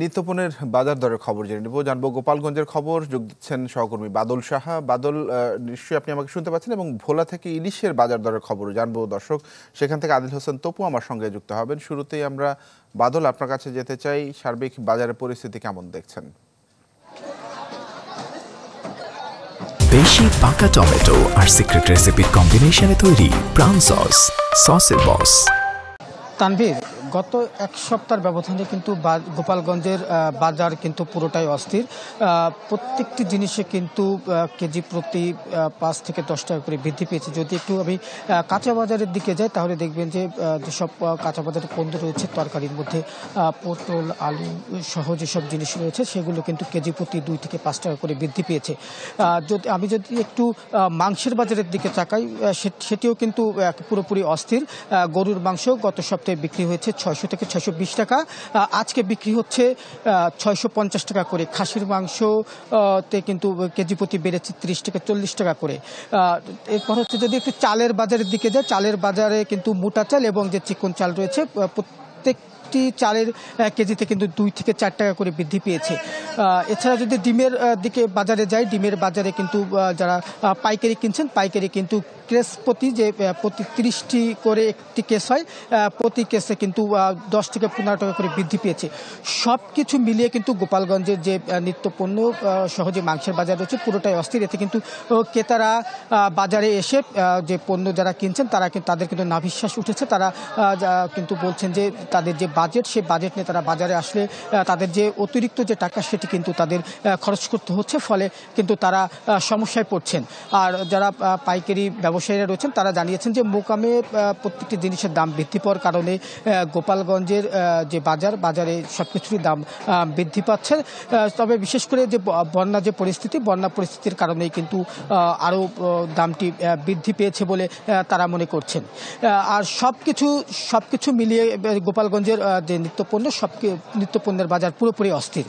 নিত্যপণ্যের বাজার দরের খবর জেনে নেব, জানবো গোপালগঞ্জের খবর। যোগ দিচ্ছেন সহকর্মী বাদল সাহা। বাদল, নিশ্চয়ই আপনি আমাকে শুনতে পাচ্ছেন, এবং ভোলা থেকে ইলিশের বাজার দরের খবর জানবো দর্শক। সেখান থেকে আদিল হোসেন তপু আমার সঙ্গে যুক্ত হবেন। শুরুতেই আমরা বাদল আপনার কাছে যেতে চাই, সার্বিক বাজারের পরিস্থিতি কেমন দেখছেন? বেশি পাকা টমেটো আর সিক্রেট রেসিপির কম্বিনেশনে তৈরি প্রাণ সস, সসের বস। তানভীর, গত এক সপ্তাহের ব্যবধানে কিন্তু গোপালগঞ্জের বাজার কিন্তু পুরোটাই অস্থির। প্রত্যেকটি জিনিসে কিন্তু কেজি প্রতি 5 থেকে 10 টাকা করে বৃদ্ধি পেয়েছে। যদি একটু আমি কাঁচা বাজারের দিকে যাই তাহলে দেখবেন যে যেসব কাঁচা বাজারের পণ্য রয়েছে, তরকারির মধ্যে পটল, আলু সহ যেসব জিনিস রয়েছে সেগুলো কিন্তু কেজি প্রতি 2 থেকে 5 টাকা করে বৃদ্ধি পেয়েছে। আমি যদি একটু মাংসের বাজারের দিকে তাকাই, সেটিও কিন্তু পুরোপুরি অস্থির। গরুর মাংস গত সপ্তাহে বিক্রি হয়েছে 600 থেকে 620 টাকা, আজকে বিক্রি হচ্ছে 650 টাকা করে। খাসির মাংসতে কিন্তু কেজি প্রতি বেড়েছে 30 থেকে 40 টাকা করে। এরপর হচ্ছে যদি একটু চালের বাজারের দিকে যায়, চালের বাজারে কিন্তু মোটা চাল এবং যে চিকন চাল রয়েছে প্রত্যেকটি চালের কেজিতে কিন্তু 2 থেকে 4 টাকা করে বৃদ্ধি পেয়েছে। এছাড়া যদি ডিমের দিকে বাজারে যাই, ডিমের বাজারে কিন্তু যারা পাইকারি কিনছেন, পাইকারি কিন্তু কেস প্রতি যে প্রতি 30টি করে একটি কেস হয়, প্রতি কেসে কিন্তু 10 থেকে 15 টাকা করে বৃদ্ধি পেয়েছে। সব কিছু মিলিয়ে কিন্তু গোপালগঞ্জের যে নিত্যপণ্য সহজে মাংসের বাজার রয়েছে পুরোটাই অস্থির। এতে কিন্তু ক্রেতারা বাজারে এসে যে পণ্য যারা কিনছেন তাদের কিন্তু নাভিশ্বাস উঠেছে। তারা কিন্তু বলছেন যে তাদের যে বাজেট, সেই বাজেট নিয়ে তারা বাজারে আসলে তাদের যে অতিরিক্ত যে টাকা সেটি কিন্তু তাদের খরচ করতে হচ্ছে, ফলে কিন্তু তারা সমস্যায় পড়ছেন। আর যারা পাইকারি ব্যবসায়ীরা রয়েছেন তারা জানিয়েছেন যে মোকামে প্রত্যেকটি জিনিসের দাম বৃদ্ধি পাওয়ার কারণে গোপালগঞ্জের যে বাজারে সব কিছুরই দাম বৃদ্ধি পাচ্ছে। তবে বিশেষ করে যে বন্যা পরিস্থিতির কারণেই কিন্তু আরও দামটি বৃদ্ধি পেয়েছে বলে তারা মনে করছেন। আর সব কিছু মিলিয়ে গোপালগঞ্জের যে নিত্যপণ্যের বাজার পুরোপুরি অস্থির।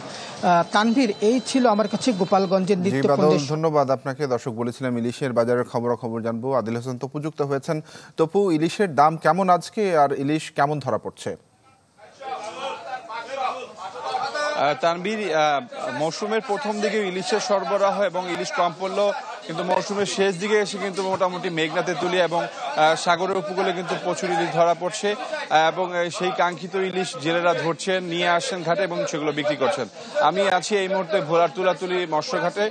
তানভীর, এই ছিল আমার কাছে গোপালগঞ্জের নিত্যপণ্য। ধন্যবাদ আপনাকে। দর্শক বলেছিলাম ইলিশের বাজারের খবর জানবো। আদিল হোসেন তপু যুক্ত হয়েছেন। তপু, ইলিশের দাম কেমন আজকে, আর ইলিশ কেমন ধরা পড়ছে? তানভীর, মৌসুমের প্রথম দিকে ইলিশের সরবরাহ এবং ইলিশ কম পড়লেও কিন্তু মৌসুমের শেষ দিকে এসে কিন্তু মোটামুটি মেঘনা তেঁতুলিয়া এবং সাগরের উপকূলে কিন্তু প্রচুর ইলিশ ধরা পড়ছে, এবং সেই কাঙ্ক্ষিত ইলিশ জেলেরা ধরছেন, নিয়ে আসছেন ঘাটে এবং সেগুলো বিক্রি করছেন। আমি আছি এই মুহূর্তে ভোলার তুলাতুলি মৎস্য ঘাটে।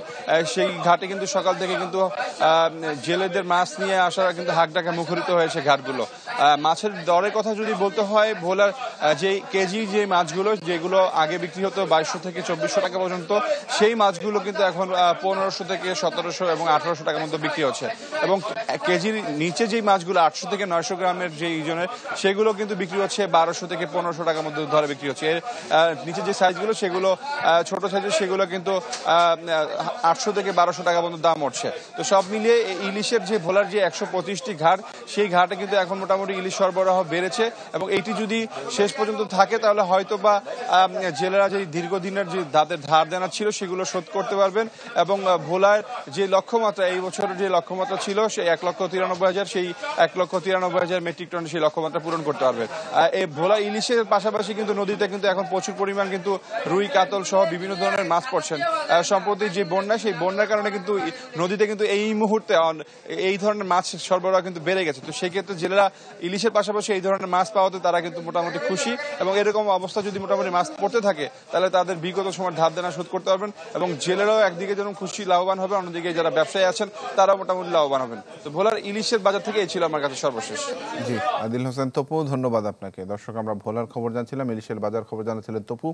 সেই ঘাটে কিন্তু সকাল থেকে কিন্তু জেলেদের মাছ নিয়ে আসার কিন্তু হাঁকডাকা মুখরিত হয়েছে ঘাটগুলো। মাছের দরের কথা যদি বলতে হয়, ভোলার যে কেজি যে মাছগুলো যেগুলো আগে বিক্রি হতো 2200 থেকে 2400 টাকা পর্যন্ত, সেই মাছগুলো কিন্তু এখন 1500 থেকে 1700 এবং 1800 টাকার মধ্যে বিক্রি হচ্ছে। এবং কেজির নিচে যেই মাছগুলো 800 থেকে 900 গ্রামের যে ওজনের, সেগুলো কিন্তু বিক্রি হচ্ছে 1200 থেকে 1500 টাকার মধ্যে ধরে বিক্রি হচ্ছে। এর নিচে যে সাইজগুলো সেগুলো ছোট সাইজের, সেগুলো কিন্তু 800 থেকে 1200 টাকা পর্যন্ত দাম উঠছে। তো সব মিলিয়ে ইলিশের যে ভোলার যে 125টি ঘাট, সেই ঘাটে কিন্তু এখন মোটামুটি ইলিশ সরবরাহ বেড়েছে, এবং এইটি যদি শেষ পর্যন্ত থাকে তাহলে হয়তো বা জেলেরা যে দীর্ঘদিনের যে তাদের ধার দেনা ছিল সেগুলো শোধ করতে পারবেন, এবং ভোলার যে লক্ষ্যমাত্রা, এই বছরের যে লক্ষ্যমাত্রা ছিল সেই 1,93,000, সেই 1,93,000 মেট্রিক টন সেই লক্ষ্যমাত্রা পূরণ করতে পারবে। এই ভোলা ইলিশের পাশাপাশি কিন্তু নদীতে কিন্তু এখন প্রচুর পরিমাণ কিন্তু রুই, কাতল সহ বিভিন্ন ধরনের মাছ পড়ছেন। সম্প্রতি যে বন্যা, সেই বন্যার কারণে কিন্তু নদীতে কিন্তু এই মুহূর্তে এই ধরনের মাছ সরবরাহ কিন্তু বেড়ে গেছে। তো সেই ক্ষেত্রে জেলেরা ইলিশের পাশাপাশি এই ধরনের মাছ পাওয়াতে তারা কিন্তু মোটামুটি খুশি, এবং এরকম অবস্থা যদি মোটামুটি মাছ পড়তে থাকে তাহলে তাদের বিগত সময় ধার দেনা শোধ করতে পারবেন, এবং জেলেরাও একদিকে যেমন খুশি লাভবান হবে, অন্যদিকে যারা ব্যবসায়ী আছেন তারাও মোটামুটি লাভবান হবেন। তো ভোলার ইলিশের বাজার থেকে এই ছিল আমার কাছে সর্বশেষ। জি, আদিল হোসেন তপু, ধন্যবাদ আপনাকে। দর্শক, আমরা ভোলার খবর জানছিলাম, ইলিশের বাজার খবর জানাচ্ছিলেন তপু।